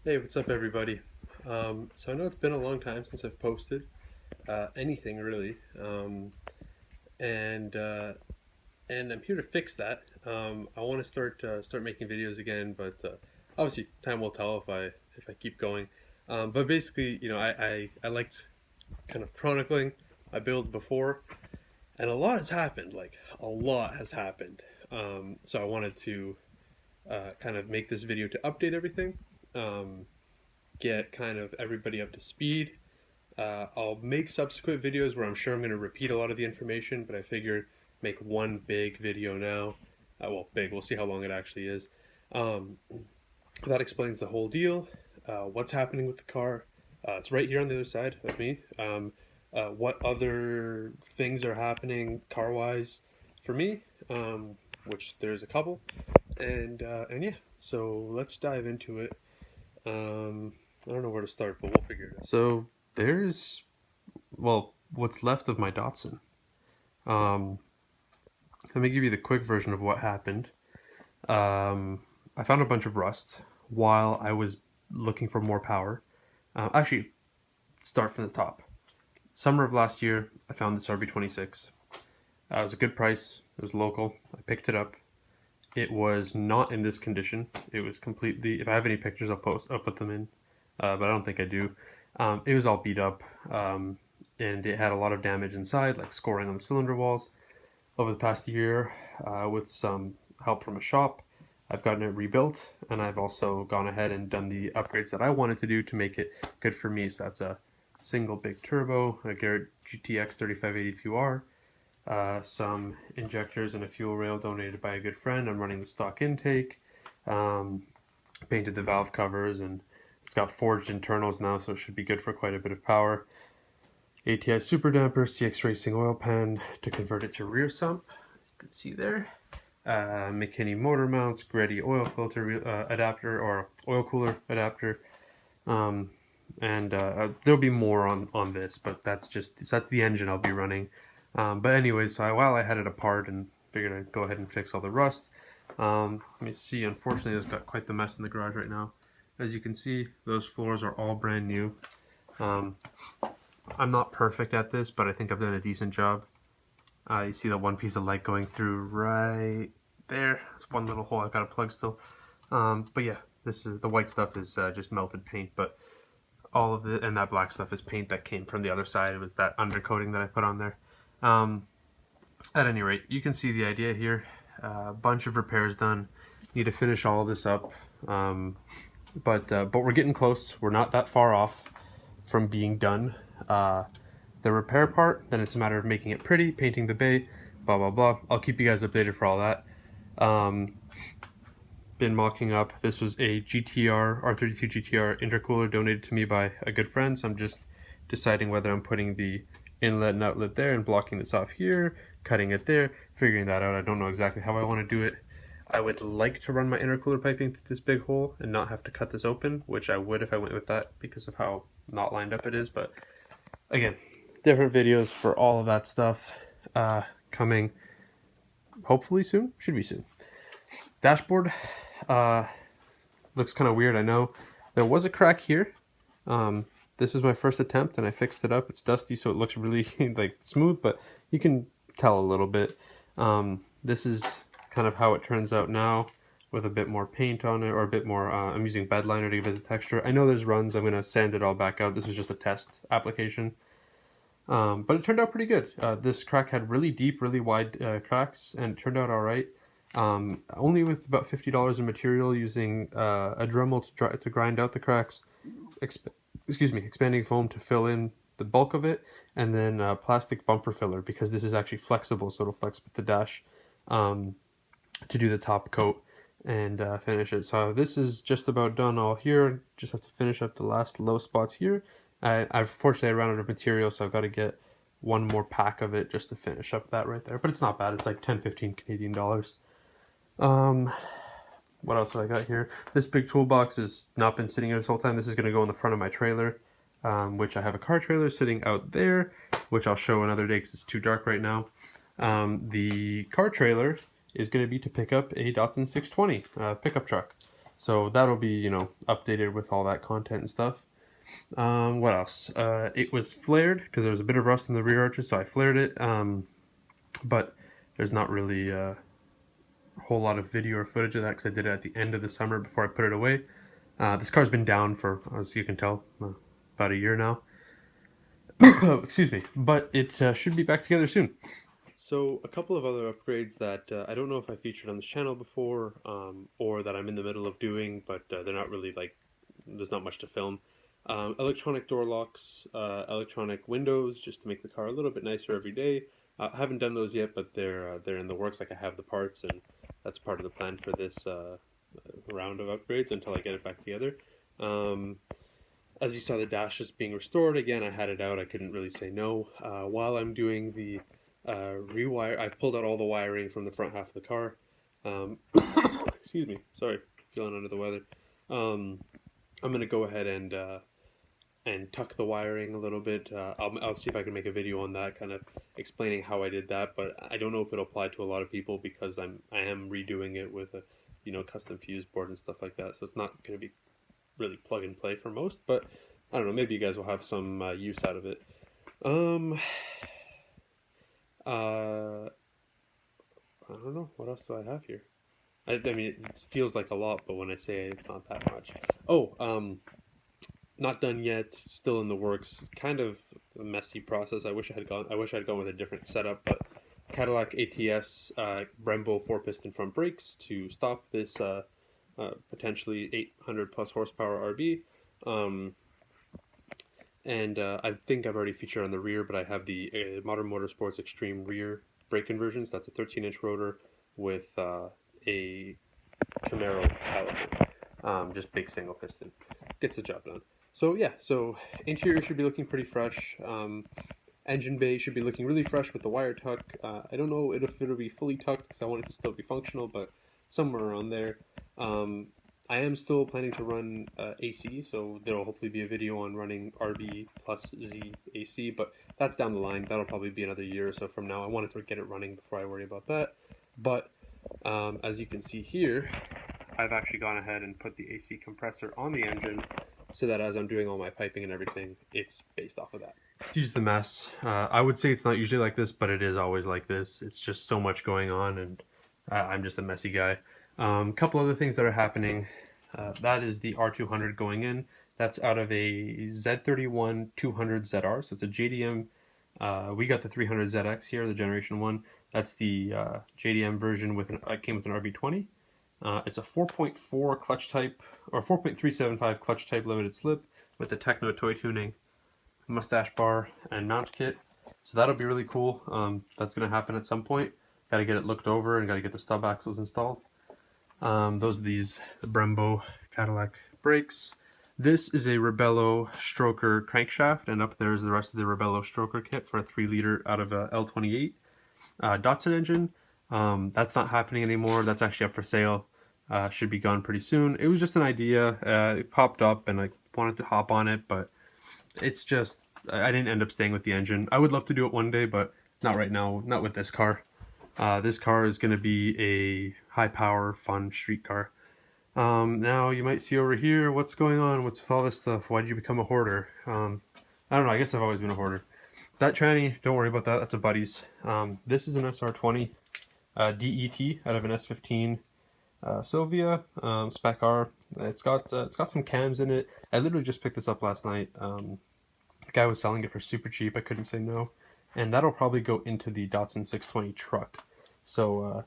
Hey, what's up, everybody? So I know it's been a long time since I've posted anything really, and uh, and I'm here to fix that. I want to start making videos again, but obviously time will tell if I keep going. But basically, I liked kind of chronicling my build before, and a lot has happened. Like a lot has happened. So I wanted to kind of make this video to update everything. Um, get kind of everybody up to speed. I'll make subsequent videos where I'm sure I'm going to repeat a lot of the information, but I figured make one big video now. Well, big, we'll see how long it actually is. Um, that explains the whole deal, what's happening with the car. It's right here on the other side of me. What other things are happening car wise for me, which there's a couple. And yeah, so let's dive into it. I don't know where to start, but we'll figure it out. So there's, well, what's left of my Datsun. Um, Let me give you the quick version of what happened. I found a bunch of rust while I was looking for more power. Actually, start from the top. Summer of last year, I found this RB26. It was a good price. It was local. I picked it up. It was not in this condition. It was completely. If I have any pictures, I'll put them in. But I don't think I do. It was all beat up, and it had a lot of damage inside, like scoring on the cylinder walls. Over the past year, with some help from a shop, I've gotten it rebuilt, and I've also gone ahead and done the upgrades that I wanted to do to make it good for me. So that's a single big turbo, a Garrett GTX 3582R, some injectors and a fuel rail donated by a good friend. I'm running the stock intake, um, painted the valve covers, and it's got forged internals now, so it should be good for quite a bit of power. ATI super damper, CX Racing oil pan to convert it to rear sump. You can see there. McKinney motor mounts, Greddy oil filter adapter or oil cooler adapter. Um, and there'll be more on this, but that's the engine I'll be running. But anyways, so while I had it apart and figured I'd go ahead and fix all the rust. Let me see. Unfortunately, it's got quite the mess in the garage right now. As you can see, those floors are all brand new. Um, I'm not perfect at this, but I think I've done a decent job. You see the one piece of light going through right there. It's one little hole I've got to plug still. But yeah, this is the white stuff is just melted paint, but all of it and that black stuff is paint that came from the other side. It was that undercoating that I put on there. At any rate, you can see the idea here. A bunch of repairs done. Need to finish all of this up, but we're getting close. We're not that far off from being done. The repair part, then it's a matter of making it pretty, painting the bay, blah blah blah. I'll keep you guys updated for all that. Been mocking up. This was a GTR R32 GTR intercooler donated to me by a good friend, so I'm just deciding whether I'm putting the inlet and outlet there and blocking this off here, cutting it there, figuring that out. I don't know exactly how I want to do it. I would like to run my intercooler piping through this big hole and not have to cut this open, which I would if I went with that because of how not lined up it is, but again, different videos for all of that stuff coming hopefully soon. Should be soon. Dashboard looks kind of weird, I know. There was a crack here. This is my first attempt and I fixed it up. It's dusty, so it looks really like smooth, but you can tell a little bit. This is kind of how it turns out now with a bit more paint on it, or a bit more, I'm using bed liner to give it the texture. I know there's runs, I'm going to sand it all back out. This was just a test application. But it turned out pretty good. This crack had really deep, really wide cracks, and it turned out all right. Only with about $50 in material, using a Dremel to grind out the cracks, expanding foam to fill in the bulk of it, and then plastic bumper filler, because this is actually flexible, so it'll flex with the dash to do the top coat and finish it. So this is just about done all here. Just have to finish up the last low spots here. Fortunately I ran out of material, so I've got to get one more pack of it just to finish up that right there. But it's not bad. It's like 10-15 Canadian dollars. What else have I got here? This big toolbox has not been sitting here this whole time. This is going to go in the front of my trailer, which I have a car trailer sitting out there, which I'll show another day because it's too dark right now. The car trailer is going to be to pick up a Datsun 620 pickup truck. So that'll be, you know, updated with all that content and stuff. What else? It was flared because there was a bit of rust in the rear arches, so I flared it. But there's not really a whole lot of video or footage of that because I did it at the end of the summer before I put it away. This car's been down for, as you can tell, about a year now. Excuse me, but it should be back together soon. So a couple of other upgrades that I don't know if I featured on this channel before, or that I'm in the middle of doing, but they're not really like, there's not much to film. Electronic door locks, electronic windows, just to make the car a little bit nicer every day. I haven't done those yet, but they're in the works. Like, I have the parts, and that's part of the plan for this round of upgrades until I get it back together. As you saw, the dash is being restored again. I had it out. I couldn't really say no. While I'm doing the rewire, I've pulled out all the wiring from the front half of the car. Excuse me, sorry, feeling under the weather. I'm gonna go ahead and tuck the wiring a little bit. I'll see if I can make a video on that, kind of explaining how I did that. But I don't know if it'll apply to a lot of people because I am redoing it with a, you know, custom fuse board and stuff like that. So it's not gonna be really plug and play for most, but I don't know, maybe you guys will have some use out of it. I don't know, what else do I have here? I mean, it feels like a lot, but when I say it, it's not that much. Oh, not done yet, still in the works, kind of a messy process. I wish I had gone with a different setup, but Cadillac ATS Brembo 4-piston front brakes to stop this potentially 800 plus horsepower RB. And I think I've already featured on the rear, but I have the Modern Motorsports Extreme rear brake conversions. That's a 13-inch rotor with a Camaro caliper. Just big single piston. Gets the job done. So yeah, so interior should be looking pretty fresh. Engine bay should be looking really fresh with the wire tuck. I don't know if it'll be fully tucked because I want it to still be functional, but somewhere around there. I am still planning to run AC, so there will hopefully be a video on running RB plus Z AC, but that's down the line. That'll probably be another year or so from now. I wanted to get it running before I worry about that. But as you can see here, I've actually gone ahead and put the AC compressor on the engine so that as I'm doing all my piping and everything, it's based off of that. Excuse the mess. I would say it's not usually like this, but it is always like this. It's just so much going on, and I'm just a messy guy. Couple other things that are happening. That is the R200 going in. That's out of a Z31 200 ZR, so it's a JDM. We got the 300ZX here, the Generation 1. That's the JDM version with came with an RB20. It's a 4.4 clutch type, or 4.375 clutch type limited slip with the Techno toy tuning, mustache bar, and mount kit. So that'll be really cool. That's going to happen at some point. Got to get it looked over and got to get the stub axles installed. Those are the Brembo Cadillac brakes. This is a Rebello stroker crankshaft, and up there is the rest of the Rebello stroker kit for a 3-liter out of a L28 Datsun engine. That's not happening anymore. That's actually up for sale. Should be gone pretty soon. It was just an idea. It popped up and I wanted to hop on it, but it's just, I didn't end up staying with the engine. I would love to do it one day, but not right now, not with this car. This car is going to be a high power, fun street car. Now you might see over here, what's going on? What's with all this stuff? Why did you become a hoarder? I don't know, I guess I've always been a hoarder. That tranny, don't worry about that, that's a buddy's. This is an SR20 DET out of an S15 Sylvia Spec R. It's got some cams in it. I literally just picked this up last night. The guy was selling it for super cheap. I couldn't say no. And that'll probably go into the Datsun 620 truck. So,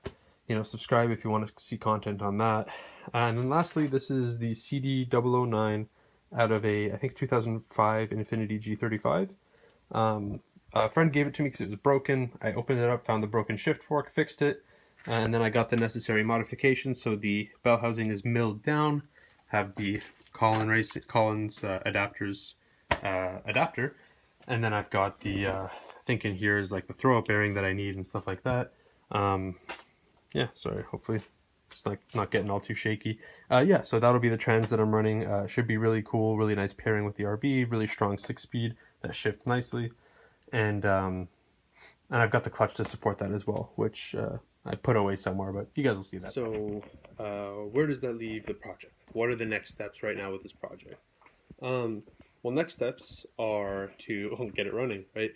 you know, subscribe if you want to see content on that. And then lastly, this is the CD009 out of a, I think, 2005 Infiniti G35. A friend gave it to me because it was broken. I opened it up, found the broken shift fork, fixed it, and then I got the necessary modifications. So the bell housing is milled down, have the Collins adapters adapter, and then I've got the I think in here is like the throw-up bearing that I need and stuff like that. Yeah, sorry, hopefully it's not getting all too shaky. Yeah, so that'll be the trans that I'm running. Should be really cool, really nice pairing with the RB, really strong 6-speed that shifts nicely. And I've got the clutch to support that as well, which I put away somewhere, but you guys will see that. So where does that leave the project? What are the next steps right now with this project? Well, next steps are to get it running, right?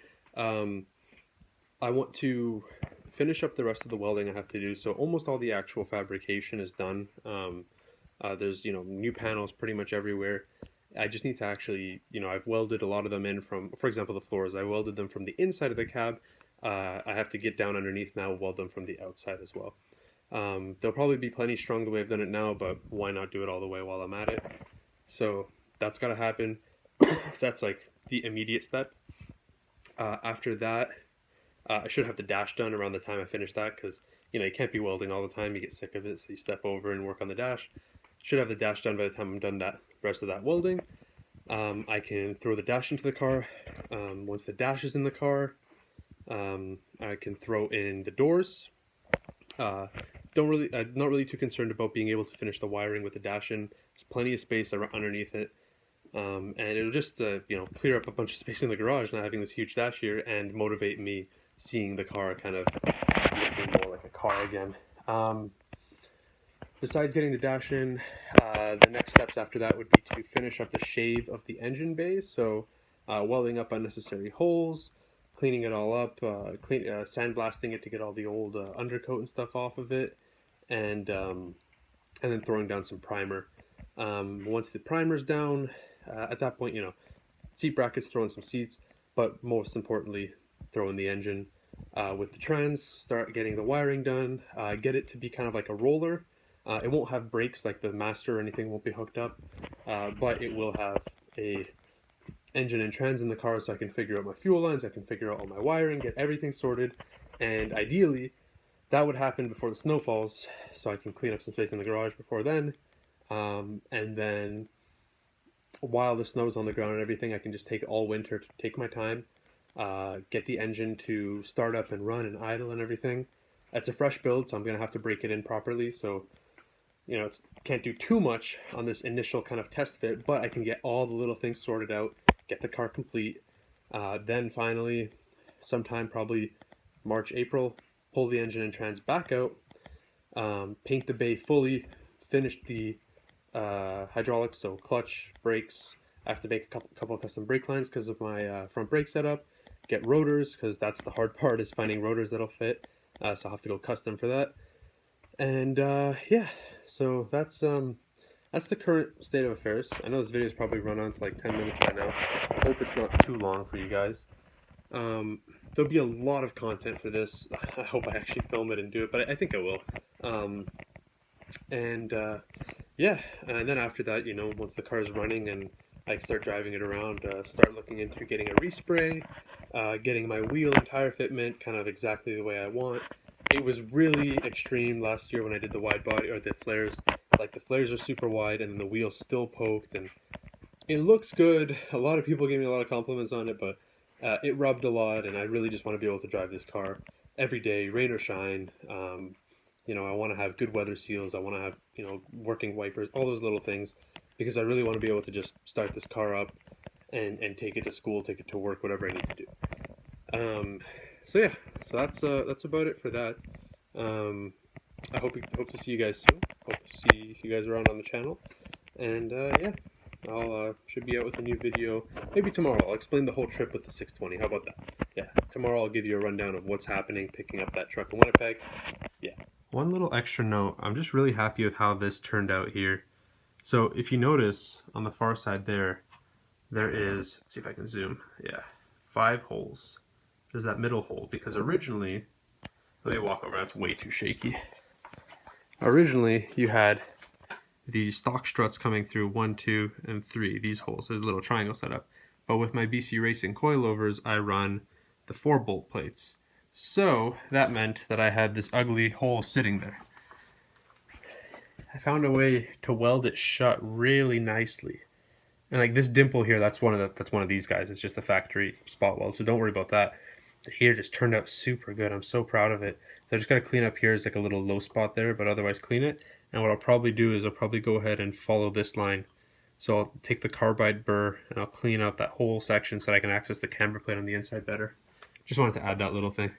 I want to finish up the rest of the welding I have to do. So almost all the actual fabrication is done. There's, new panels pretty much everywhere. I just need to actually, I've welded a lot of them in from, for example, the floors. I welded them from the inside of the cab. I have to get down underneath now, weld them from the outside as well. They'll probably be plenty strong the way I've done it now, but why not do it all the way while I'm at it? So that's got to happen. That's like the immediate step. After that, I should have the dash done around the time I finish that, because you can't be welding all the time. You get sick of it, so you step over and work on the dash. Should have the dash done by the time I'm done that rest of that welding. I can throw the dash into the car. Once the dash is in the car, I can throw in the doors. I'm not really too concerned about being able to finish the wiring with the dash in. There's plenty of space underneath it. And it'll just clear up a bunch of space in the garage, not having this huge dash here, and motivate me seeing the car kind of looking more like a car again. Besides getting the dash in, the next steps after that would be to finish up the shave of the engine bay. So welding up unnecessary holes, cleaning it all up, sandblasting it to get all the old undercoat and stuff off of it, and then throwing down some primer. Once the primer's down, at that point, seat brackets, throw in some seats, but most importantly, throw in the engine with the trans, start getting the wiring done, get it to be kind of like a roller. It won't have brakes like the Master or anything, won't be hooked up, but it will have a engine and trans in the car, so I can figure out my fuel lines, I can figure out all my wiring, get everything sorted, and ideally, that would happen before the snow falls, so I can clean up some space in the garage before then, and then while the snow's on the ground and everything, I can just take all winter to take my time, get the engine to start up and run and idle and everything. It's a fresh build, so I'm going to have to break it in properly, so can't do too much on this initial kind of test fit, but I can get all the little things sorted out, get the car complete, then finally, sometime probably March, April, pull the engine and trans back out, paint the bay fully, finish the hydraulics, so clutch, brakes. I have to make a couple of custom brake lines because of my front brake setup, get rotors, because that's the hard part, is finding rotors that'll fit, so I'll have to go custom for that, and yeah. So that's the current state of affairs. I know this video's probably run on for like 10 minutes by now. I hope it's not too long for you guys. There'll be a lot of content for this. I hope I actually film it and do it, but I think I will. Yeah, and then after that, once the car's running and I start driving it around, start looking into getting a respray, getting my wheel and tire fitment kind of exactly the way I want. It was really extreme last year when I did the wide body, or the flares. Like, the flares are super wide and the wheel's still poked, and it looks good. A lot of people gave me a lot of compliments on it, but it rubbed a lot, and I really just want to be able to drive this car every day, rain or shine. I want to have good weather seals. I want to have, working wipers, all those little things, because I really want to be able to just start this car up and take it to school, take it to work, whatever I need to do. So yeah, so that's about it for that. I hope to see you guys soon. Hope to see you guys around on the channel. And yeah, I'll should be out with a new video maybe tomorrow. I'll explain the whole trip with the 620. How about that? Yeah, tomorrow I'll give you a rundown of what's happening picking up that truck in Winnipeg. Yeah. One little extra note, I'm just really happy with how this turned out here. So if you notice on the far side there is, let's see if I can zoom, yeah, 5 holes. There's that middle hole, because originally, let me walk over, that's way too shaky. Originally, you had the stock struts coming through 1, 2, and 3, these holes. There's a little triangle setup. But with my BC Racing coilovers, I run the 4 bolt plates. So that meant that I had this ugly hole sitting there. I found a way to weld it shut really nicely. And like this dimple here, that's one of these guys. It's just the factory spot weld, so don't worry about that. The here just turned out super good. I'm so proud of it. So I just gotta clean up here. It's like a little low spot there, but otherwise clean it. And what I'll probably do is I'll probably go ahead and follow this line. So I'll take the carbide burr and I'll clean out that whole section so that I can access the camber plate on the inside better. Just wanted to add that little thing.